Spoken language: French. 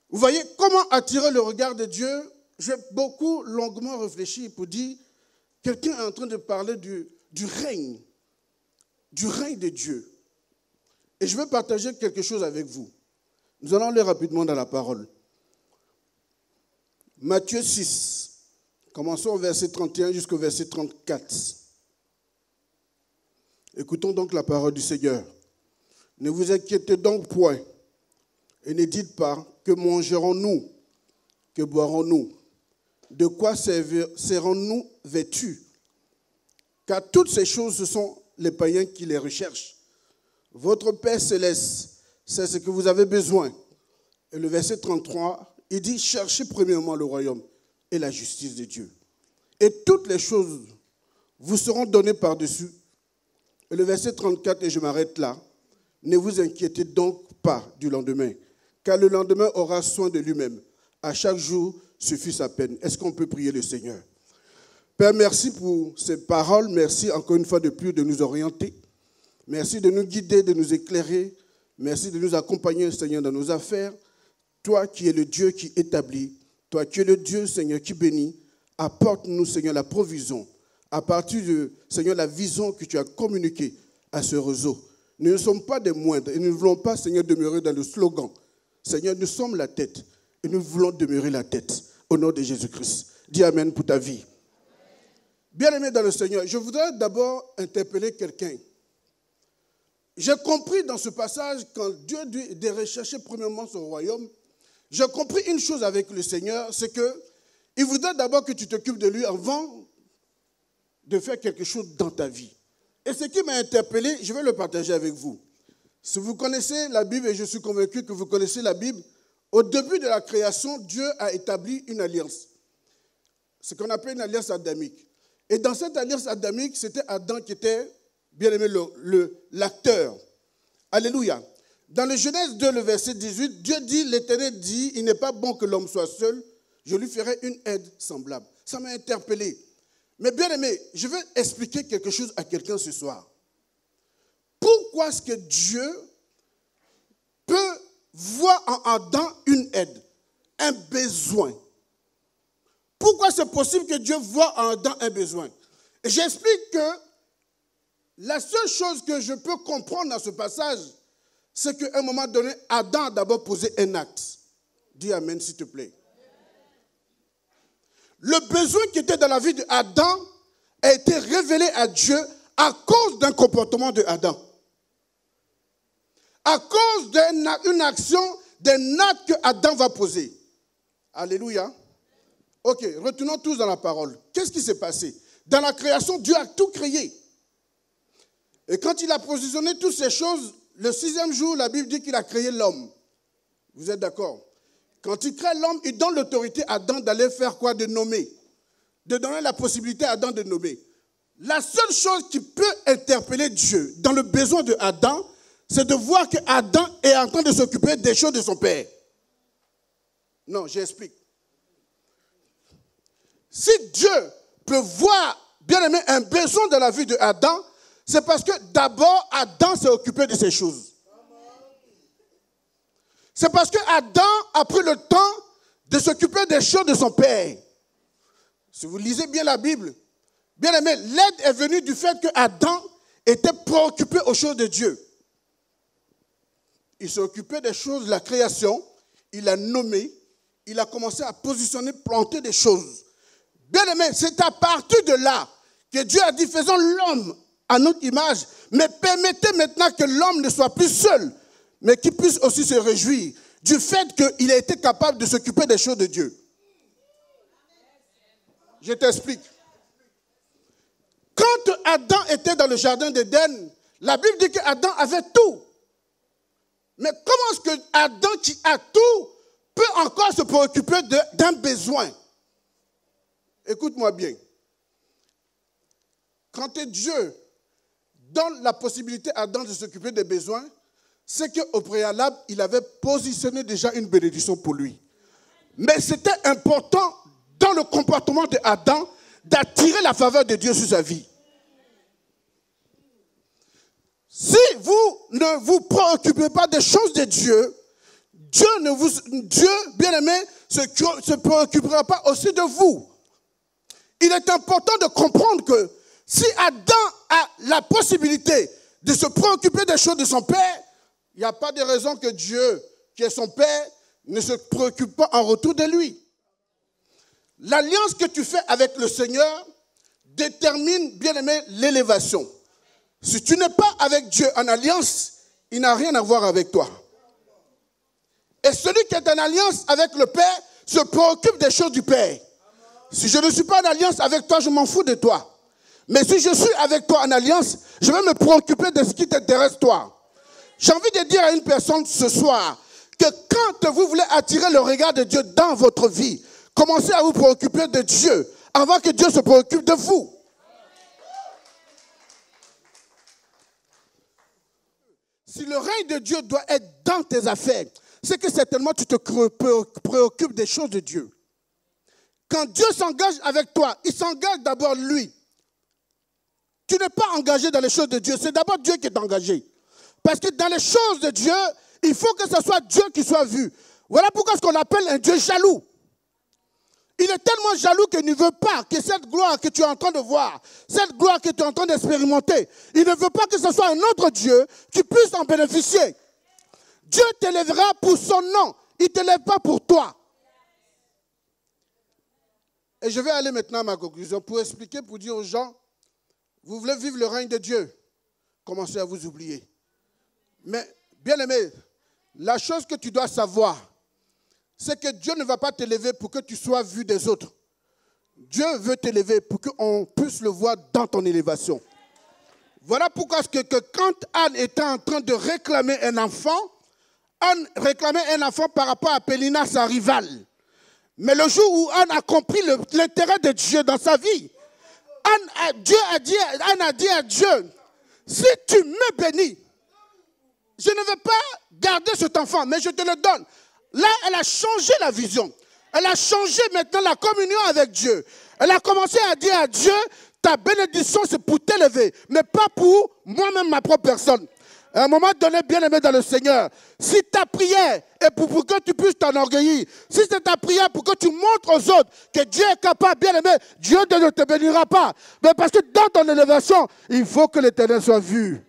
Vous voyez, comment attirer le regard de Dieu? J'ai beaucoup longuement réfléchi pour dire, quelqu'un est en train de parler du règne de Dieu. Et je veux partager quelque chose avec vous. Nous allons aller rapidement dans la parole. Matthieu 6, commençons au verset 31 jusqu'au verset 34. Écoutons donc la parole du Seigneur. Ne vous inquiétez donc point et ne dites pas que mangerons-nous, que boirons-nous, de quoi serons-nous vêtus? Car toutes ces choses, ce sont les païens qui les recherchent. Votre Père céleste, c'est ce que vous avez besoin. Et le verset 33, il dit, cherchez premièrement le royaume et la justice de Dieu. Et toutes les choses vous seront données par-dessus. Et le verset 34, et je m'arrête là, ne vous inquiétez donc pas du lendemain, car le lendemain aura soin de lui-même. À chaque jour suffit sa peine. Est-ce qu'on peut prier le Seigneur? Père, merci pour ces paroles. Merci encore une fois de plus de nous orienter. Merci de nous guider, de nous éclairer. Merci de nous accompagner, Seigneur, dans nos affaires. Toi qui es le Dieu qui établit, toi qui es le Dieu, Seigneur, qui bénit, apporte-nous, Seigneur, la provision à partir de, Seigneur, la vision que tu as communiquée à ce réseau. Nous ne sommes pas des moindres et nous ne voulons pas, Seigneur, demeurer dans le slogan. Seigneur, nous sommes la tête et nous voulons demeurer la tête au nom de Jésus-Christ. Dis Amen pour ta vie. Bien-aimé dans le Seigneur, je voudrais d'abord interpeller quelqu'un. J'ai compris dans ce passage, quand Dieu dit de rechercher premièrement son royaume, j'ai compris une chose avec le Seigneur, c'est qu'il voudrait d'abord que tu t'occupes de lui avant de faire quelque chose dans ta vie. Et ce qui m'a interpellé, je vais le partager avec vous. Si vous connaissez la Bible, et je suis convaincu que vous connaissez la Bible, au début de la création, Dieu a établi une alliance. Ce qu'on appelle une alliance adamique. Et dans cette alliance adamique, c'était Adam qui était, bien aimé, l'acteur. Alléluia. Dans le Genèse 2, le verset 18, Dieu dit, l'Éternel dit, il n'est pas bon que l'homme soit seul, je lui ferai une aide semblable. Ça m'a interpellé. Mais bien aimé, je vais expliquer quelque chose à quelqu'un ce soir. Pourquoi est-ce que Dieu peut voir en Adam une aide, un besoin? Pourquoi c'est possible que Dieu voit en Adam un besoin? Et j'explique que la seule chose que je peux comprendre dans ce passage, c'est qu'à un moment donné, Adam a d'abord posé un acte. Dis Amen, s'il te plaît. Le besoin qui était dans la vie d'Adam a été révélé à Dieu à cause d'un comportement d'Adam. À cause d'une action, d'un acte que Adam va poser. Alléluia. Ok, retournons tous dans la parole. Qu'est-ce qui s'est passé? Dans la création, Dieu a tout créé. Et quand il a positionné toutes ces choses, le 6e jour, la Bible dit qu'il a créé l'homme. Vous êtes d'accord? Quand il crée l'homme, il donne l'autorité à Adam d'aller faire quoi? De nommer. De donner la possibilité à Adam de nommer. La seule chose qui peut interpeller Dieu dans le besoin de Adam, c'est de voir que Adam est en train de s'occuper des choses de son père. Non, j'explique. Si Dieu peut voir, bien aimé, un besoin dans la vie de Adam, c'est parce que d'abord, Adam s'est occupé de ces choses. C'est parce que Adam a pris le temps de s'occuper des choses de son père. Si vous lisez bien la Bible, bien aimé, l'aide est venue du fait que Adam était préoccupé aux choses de Dieu. Il s'est occupé des choses de la création, il a nommé, il a commencé à positionner, planter des choses. Bien aimé, c'est à partir de là que Dieu a dit, faisons l'homme à notre image, mais permettez maintenant que l'homme ne soit plus seul, mais qu'il puisse aussi se réjouir du fait qu'il a été capable de s'occuper des choses de Dieu. Je t'explique. Quand Adam était dans le jardin d'Éden, la Bible dit qu'Adam avait tout. Mais comment est-ce que Adam qui a tout peut encore se préoccuper d'un besoin? Écoute-moi bien. Quand Dieu donne la possibilité à Adam de s'occuper des besoins, c'est qu'au préalable, il avait positionné déjà une bénédiction pour lui. Mais c'était important dans le comportement d'Adam d'attirer la faveur de Dieu sur sa vie. Si vous ne vous préoccupez pas des choses de Dieu, Dieu, bien-aimé, se préoccupera pas aussi de vous. Il est important de comprendre que si Adam a la possibilité de se préoccuper des choses de son Père, il n'y a pas de raison que Dieu, qui est son Père, ne se préoccupe pas en retour de lui. L'alliance que tu fais avec le Seigneur détermine, bien-aimé, l'élévation. Si tu n'es pas avec Dieu en alliance, il n'a rien à voir avec toi. Et celui qui est en alliance avec le Père se préoccupe des choses du Père. Si je ne suis pas en alliance avec toi, je m'en fous de toi. Mais si je suis avec toi en alliance, je vais me préoccuper de ce qui t'intéresse toi. J'ai envie de dire à une personne ce soir que quand vous voulez attirer le regard de Dieu dans votre vie, commencez à vous préoccuper de Dieu avant que Dieu se préoccupe de vous. Si le règne de Dieu doit être dans tes affaires, c'est que certainement tu te préoccupes des choses de Dieu. Quand Dieu s'engage avec toi, il s'engage d'abord lui. Tu n'es pas engagé dans les choses de Dieu, c'est d'abord Dieu qui est engagé. Parce que dans les choses de Dieu, il faut que ce soit Dieu qui soit vu. Voilà pourquoi ce qu'on appelle un Dieu jaloux. Il est tellement jaloux qu'il ne veut pas que cette gloire que tu es en train de voir, cette gloire que tu es en train d'expérimenter, il ne veut pas que ce soit un autre Dieu qui puisse en bénéficier. Dieu t'élèvera pour son nom, il ne t'élève pas pour toi. Et je vais aller maintenant à ma conclusion pour expliquer, pour dire aux gens, vous voulez vivre le règne de Dieu, commencez à vous oublier. Mais, bien aimé, la chose que tu dois savoir, c'est que Dieu ne va pas t'élever pour que tu sois vu des autres. Dieu veut t'élever pour qu'on puisse le voir dans ton élévation. Voilà pourquoi quand Anne était en train de réclamer un enfant, Anne réclamait un enfant par rapport à Pélina, sa rivale. Mais le jour où Anne a compris l'intérêt de Dieu dans sa vie, Anne a dit à Dieu, si tu me bénis, je ne vais pas garder cet enfant, mais je te le donne. Là, elle a changé la vision. Elle a changé maintenant la communion avec Dieu. Elle a commencé à dire à Dieu, ta bénédiction c'est pour t'élever, mais pas pour moi-même, ma propre personne. À un moment donné, bien aimé dans le Seigneur, si ta prière est pour que tu puisses t'enorgueillir, si c'est ta prière pour que tu montres aux autres que Dieu est capable, bien aimé, Dieu ne te bénira pas. Mais parce que dans ton élévation, il faut que l'Éternel soit vu.